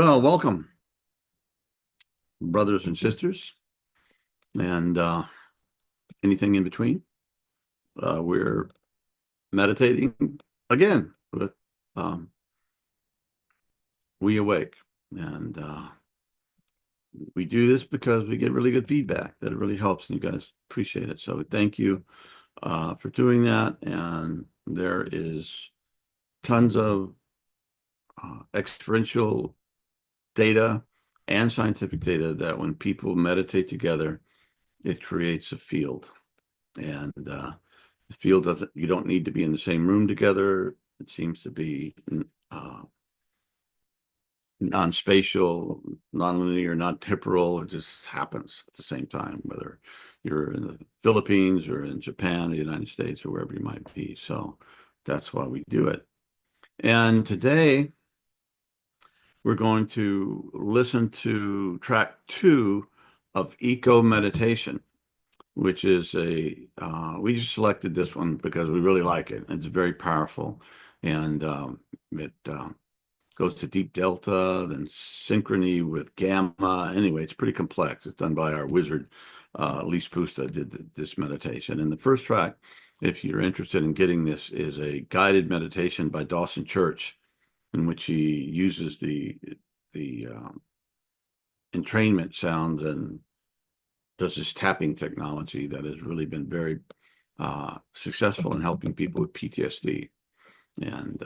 Well, welcome, brothers and sisters, and anything in between. We're meditating again with um, WeAwake, and we do this because we get really good feedback that it really helps, and you guys appreciate it. So thank you for doing that. And there is tons of experiential data and scientific data that when people meditate together, it creates a field. And the field doesn't, you don't need to be in the same room together. It seems to be non-spatial, non-linear, not temporal. It just happens at the same time, whether you're in the Philippines or in Japan, the United States, or wherever you might be. So that's why we do it. And today we're going to listen to track 2 of EcoMeditation, which is we just selected this one because we really like it. It's very powerful, and it goes to deep delta, then synchrony with gamma. Anyway, it's pretty complex. It's done by our wizard, Leigh Spusta, did this meditation. And the first track, if you're interested in getting this, is a guided meditation by Dawson Church, in which he uses the entrainment sounds and does this tapping technology that has really been very successful in helping people with PTSD and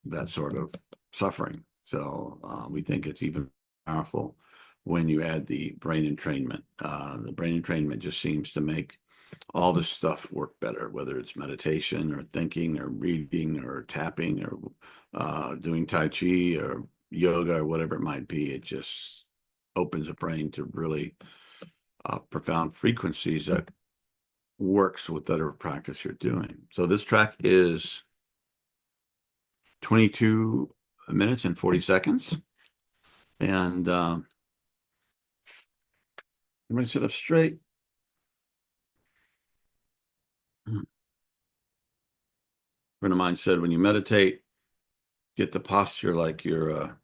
that sort of suffering. So we think it's even powerful when you add the brain entrainment. The brain entrainment just seems to make all this stuff work better, whether it's meditation or thinking or reading or tapping or doing Tai Chi or yoga or whatever it might be. It just opens the brain to really profound frequencies that works with whatever practice you're doing. So this track is 22 minutes and 40 seconds. And I'm going to sit up straight. A friend of mine said, when you meditate, get the posture like you're a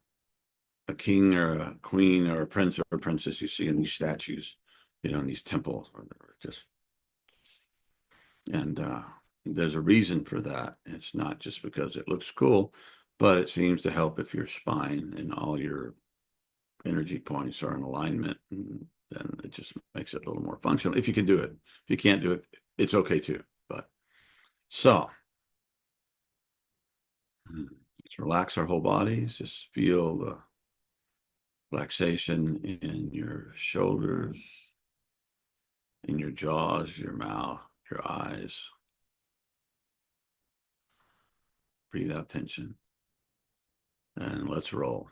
king or a queen or a prince or a princess you see in these statues, in these temples, or just, and there's a reason for that. It's not just because it looks cool, but it seems to help if your spine and all your energy points are in alignment, and then it just makes it a little more functional. If you can do it, if you can't do it, it's okay too. But so let's relax our whole bodies. Just feel the relaxation in your shoulders, in your jaws, your mouth, your eyes. Breathe out tension, and let's roll.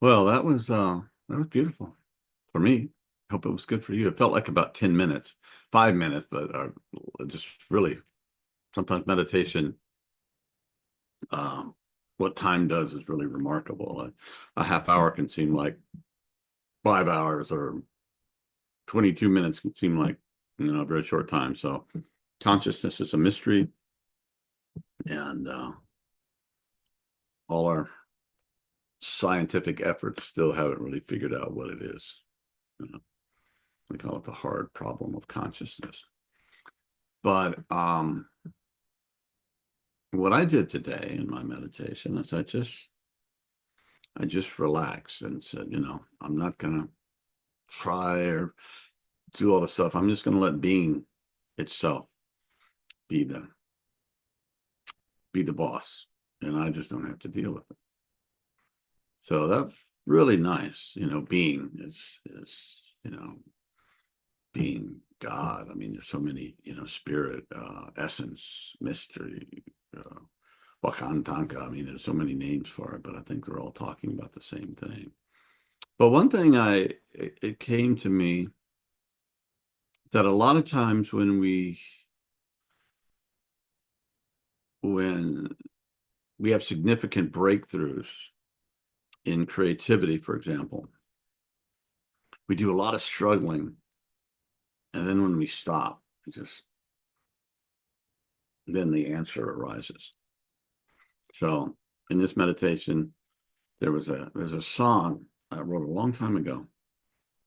Well, that was beautiful for me. Hope it was good for you. It felt like about 10 minutes, 5 minutes, but just really sometimes meditation, um, what time does is really remarkable. A half hour can seem like 5 hours, or 22 minutes can seem like, a very short time. So consciousness is a mystery, and all our scientific efforts still haven't really figured out what it is. You know, we call it the hard problem of consciousness. But what I did today in my meditation is I just relaxed and said, I'm not gonna try or do all the stuff. I'm just gonna let being itself be the boss, and I just don't have to deal with it. So that's really nice. Being is being God. I mean, there's so many, spirit, essence, mystery, uh, Wakantanka. I mean, there's so many names for it, but I think they're all talking about the same thing. But one thing it came to me that a lot of times when we have significant breakthroughs in creativity, for example, we do a lot of struggling, and then when we stop, just then the answer arises. So in this meditation, there's a song I wrote a long time ago,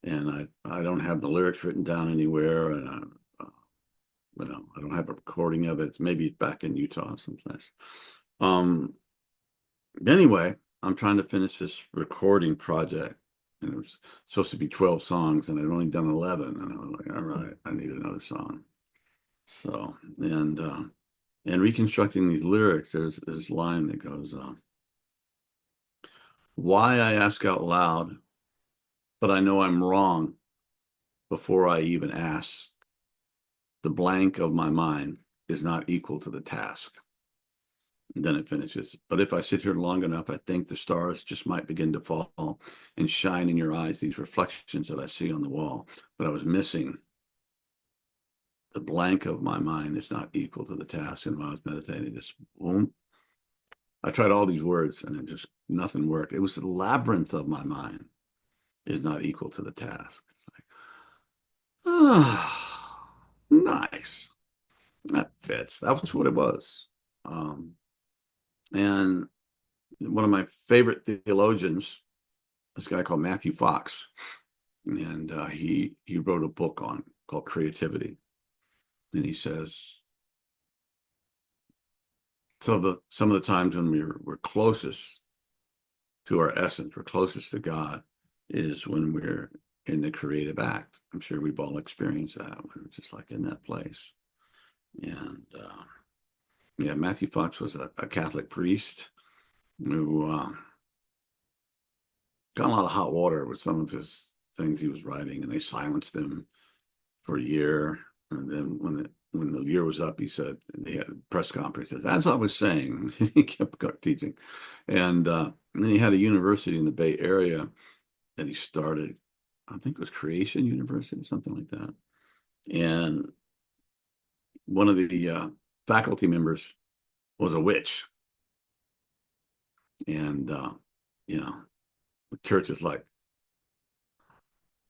and I don't have the lyrics written down anywhere, and I don't have a recording of it. Maybe it's back in Utah someplace. Um, anyway, I'm trying to finish this recording project, and it was supposed to be 12 songs, and I'd only done 11, and I was like, all right, I need another song. So, and reconstructing these lyrics, there's this line that goes, why I ask out loud, but I know I'm wrong before I even ask. The blank of my mind is not equal to the task. And then it finishes. But if I sit here long enough, I think the stars just might begin to fall and shine in your eyes, these reflections that I see on the wall. But I was missing the blank of my mind is not equal to the task. And while I was meditating, just boom. I tried all these words and it just nothing worked. It was the labyrinth of my mind is not equal to the task. It's like, ah, nice. That fits. That was what it was. And one of my favorite theologians, this guy called Matthew Fox, and he wrote a book called Creativity, and he says some of the times when we're closest to our essence, we're closest to God, is when we're in the creative act. I'm sure we've all experienced that. We're just like in that place. And yeah, Matthew Fox was a Catholic priest who got a lot of hot water with some of his things he was writing, and they silenced him for a year. And then when the year was up, he said, they had a press conference, he says, as I was saying, he kept teaching. And then he had a university in the Bay Area that he started, I think it was Creation University, something like that. And one of the faculty members was a witch. And, the church is like,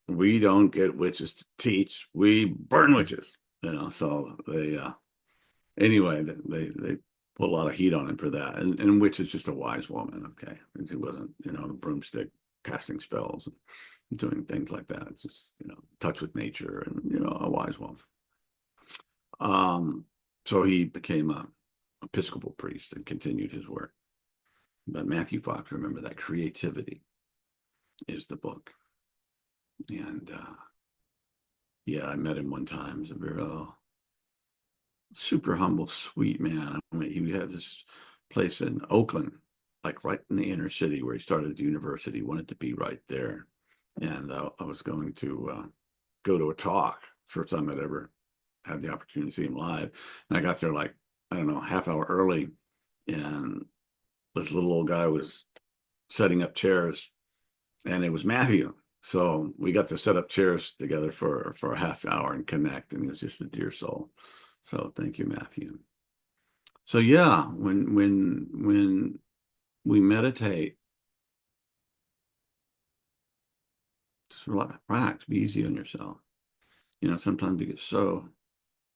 we don't get witches to teach, we burn witches, so they anyway, they put a lot of heat on him for that. And witch is just a wise woman, okay? She wasn't, a broomstick casting spells and doing things like that. It's just, touch with nature and, a wise woman. So he became a Episcopal priest and continued his work. But Matthew Fox, remember that Creativity is the book. And yeah, I met him one time. He's a very super humble, sweet man. I mean, he had this place in Oakland, like right in the inner city where he started the university. He wanted to be right there. And I was going to go to a talk. First time I'd ever had the opportunity to see him live. And I got there like, I don't know, half hour early. And this little old guy was setting up chairs and it was Matthew. So we got to set up chairs together for a half hour and connect, and it was just a dear soul. So thank you, Matthew. So yeah, when we meditate, just relax, be easy on yourself. You know, sometimes you get so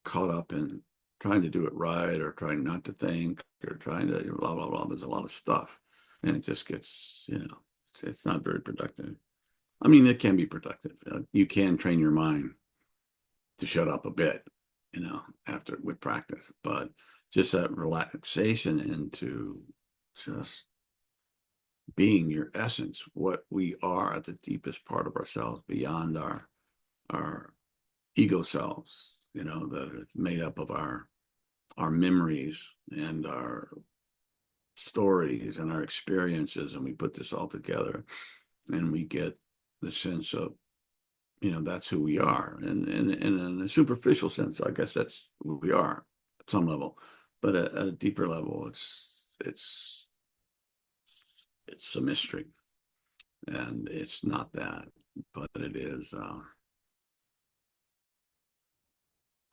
caught up in trying to do it right or trying not to think or trying to blah blah blah. There's a lot of stuff, and it just gets, it's not very productive. I mean, it can be productive. You can train your mind to shut up a bit, after with practice, but just that relaxation into just being your essence, what we are at the deepest part of ourselves, beyond our ego selves, that are made up of our memories and our stories and our experiences, and we put this all together, and we get the sense of, that's who we are, and in a superficial sense, I guess that's who we are at some level, but at a deeper level, it's a mystery, and it's not that, but it is.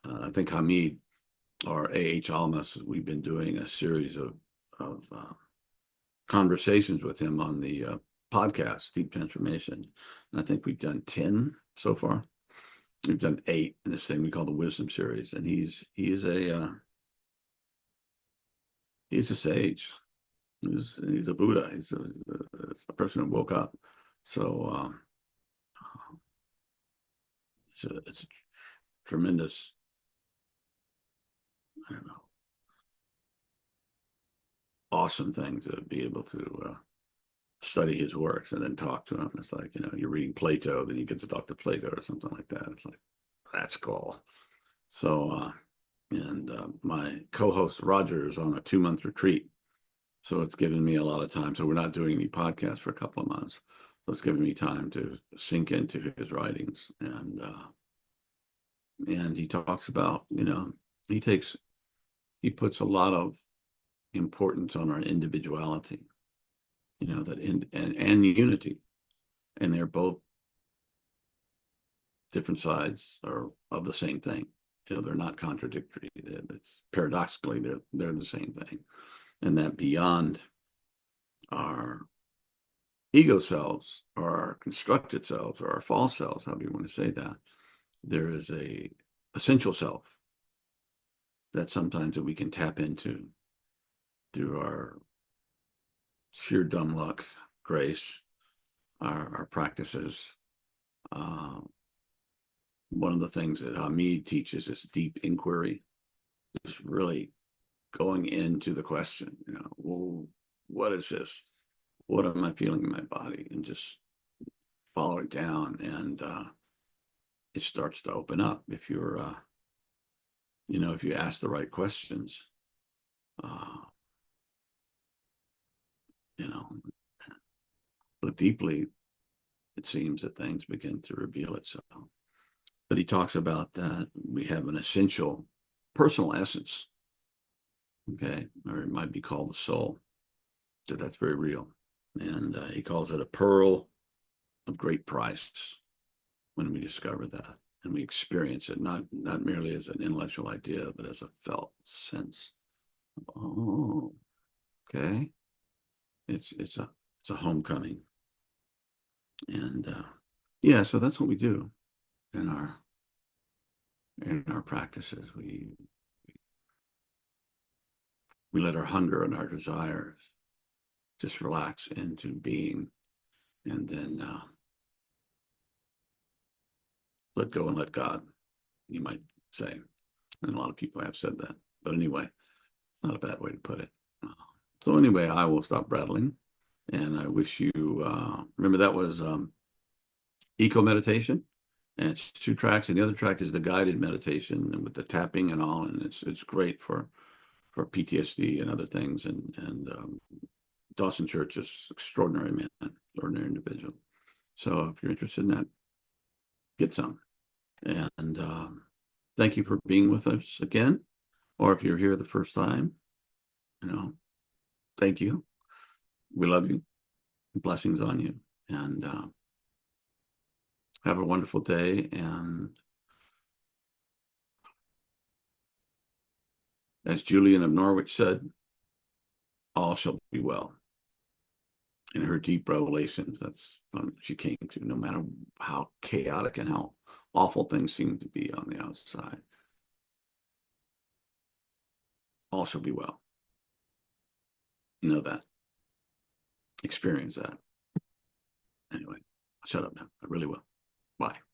I think Hamid, or A.H. Almas, we've been doing a series of conversations with him on the podcast, Deep Transformation. And I think we've done 10 so far. We've done 8 in this thing we call the Wisdom Series. And he's a sage. He's a Buddha. He's a person who woke up. So it's a tremendous, I don't know, awesome thing to be able to study his works and then talk to him. It's like, you're reading Plato, then you get to talk to Plato or something like that. It's like, that's cool. So, and my co-host Roger is on a 2-month retreat. So it's given me a lot of time. So we're not doing any podcasts for a couple of months. So it's given me time to sink into his writings. And he talks about, he takes, he puts a lot of importance on our individuality, that and unity. And they're both different sides are of the same thing. They're not contradictory. It's paradoxically they're the same thing, and that beyond our ego selves or our constructed selves or our false selves, however you want to say that, there is a essential self that sometimes that we can tap into through our sheer dumb luck, grace, our practices. Uh, One of the things that Hamid teaches is deep inquiry, just really going into the question, well, what is this? What am I feeling in my body? And just follow it down. And it starts to open up if you're, if you ask the right questions, uh, you know, look deeply, it seems that things begin to reveal itself. But he talks about that we have an essential personal essence, okay, or it might be called the soul. So that's very real. And he calls it a pearl of great price when we discover that and we experience it, not merely as an intellectual idea, but as a felt sense. Oh, okay. It's a homecoming. And yeah, so that's what we do in our practices. We let our hunger and our desires just relax into being, and then let go and let God, you might say. And a lot of people have said that. But anyway, not a bad way to put it. So anyway, I will stop rattling. And I wish you, remember that was EcoMeditation. And it's 2 tracks. And the other track is the guided meditation and with the tapping and all. And it's great for PTSD and other things. And Dawson Church is extraordinary man, extraordinary individual. So if you're interested in that, get some. And thank you for being with us again. Or if you're here the first time, thank you. We love you. Blessings on you. And have a wonderful day. And as Julian of Norwich said, all shall be well. In her deep revelations, that's what she came to, no matter how chaotic and how awful things seem to be on the outside. All shall be well. Know that. Experience that. Anyway, I'll shut up now. I really will. Bye.